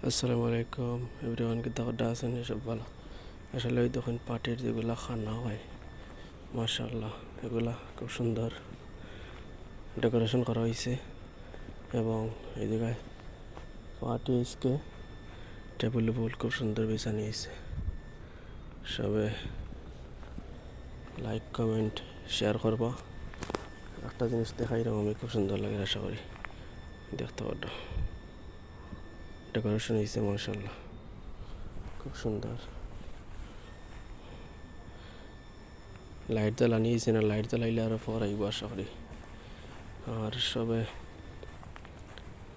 আসসালামু আলাইকুম এভরিওয়ান, কি দাওয়াত আছেন? সব ভালো। আসলে ওই দেখুন পার্টির যেগুলা খানা হয়, মাশাআল্লাহ, এগুলা খুব সুন্দর ডেকোরেশন করা হয়েছে। এবং এই জায়গায় পার্টি আজকে টেবিল খুব সুন্দর বিছানি হয়েছে। সবে লাইক কমেন্ট শেয়ার করবা। একটা জিনিস দেখাই আমি খুব সুন্দর লাগে, আশা করি দেখতে পারো। ডেকোরেশন হয়েছে মাশাআল্লাহ, খুব সুন্দর। লাইট জ্বালানি হয়েছে না, লাইট জ্বালাইলে আরও পর আইব আশা করি। আর সবে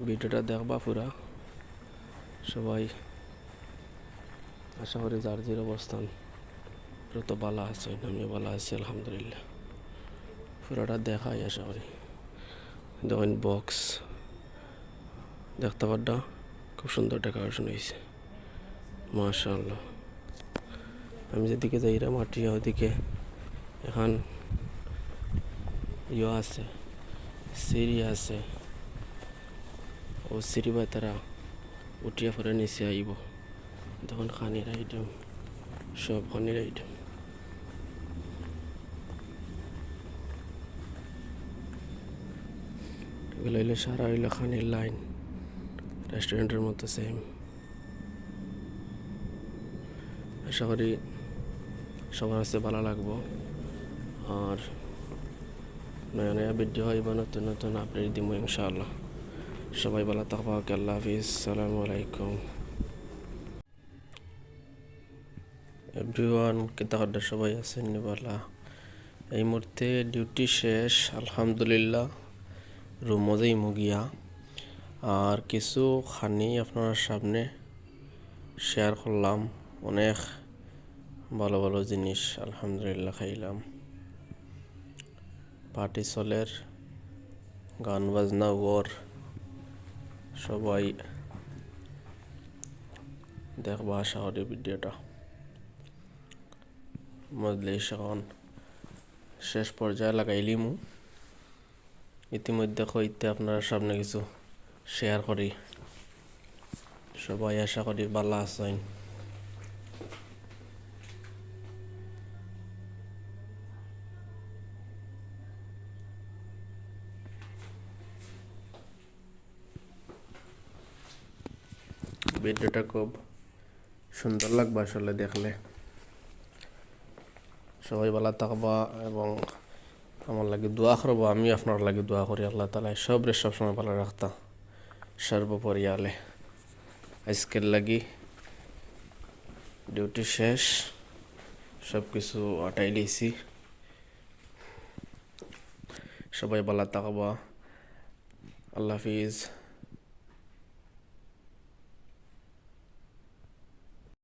ভিডিওটা দেখবা পুরা সবাই। আশা করি যার যে অবস্থান যত ভালো আছে, আমিও ভালো আছি আলহামদুলিল্লাহ। পুরাটা দেখাই আশা করি। দেখেন বক্স দেখতে পাড্ডা, খুব সুন্দর ডেকোরেশন হয়েছে মাশাআল্লাহ। আমি যেদিকে যাইরা মাটিয়া ওদিকে এখন আছে, সিঁড়ি আছে। ও সিঁড়ি বা তারা উঠিয়া পরে নিচে আইব। তখন খানির আইটেম, সব খানির আইটেম। এগুলো হইলে সারা হইলে খানির লাইন, রেস্টুরেন্টের মতো সেম। আশা করি সবার কাছে ভালো লাগবো। আর নয়া নয়া ভিডিও হইব, নতুন নতুন আপডেট দিব ইনশাআল্লাহ। সবাই ভালো থাকবা। আল্লাহ হাফিজ, আসসালামু আলাইকুম এভরিওয়ান। কিতাহাড্ডা সবাই আছেন ভালো? এই মুহূর্তে ডিউটি শেষ আলহামদুলিল্লাহ, রুমও যাইমু গিয়া। আর কিছু খানি আপনার সামনে শেয়ার করলাম। অনেক ভালো ভালো জিনিস আলহামদুলিল্লাহ খাইলাম। পার্টি চলের, গান বাজনা ওর, সবাই দেখবা আশা করি ভিডিওটা। মজলিস এখন শেষ পর্যায়ে লাগাইলিমু। ইতিমধ্যে কইতে আপনার সামনে কিছু শেয়ার করি। সবাই আশা করি ভালো আছেন। ভিডিওটা খুব সুন্দর লাগবে আসলে দেখলে। সবাই ভালো থাকবা এবং আমার লাগে দোয়া করবো। আমি আপনার লাগে দোয়া করি আল্লাহ তাআলা সবরে সবসময় ভালো রাখতা সর্বপরিয়ালে। আজকের লাগি ডিউটি শেষ, সব কিছু আটাই লিয়েছি। সবাই ভালো থাকবা। আল্লাহ হাফিজ।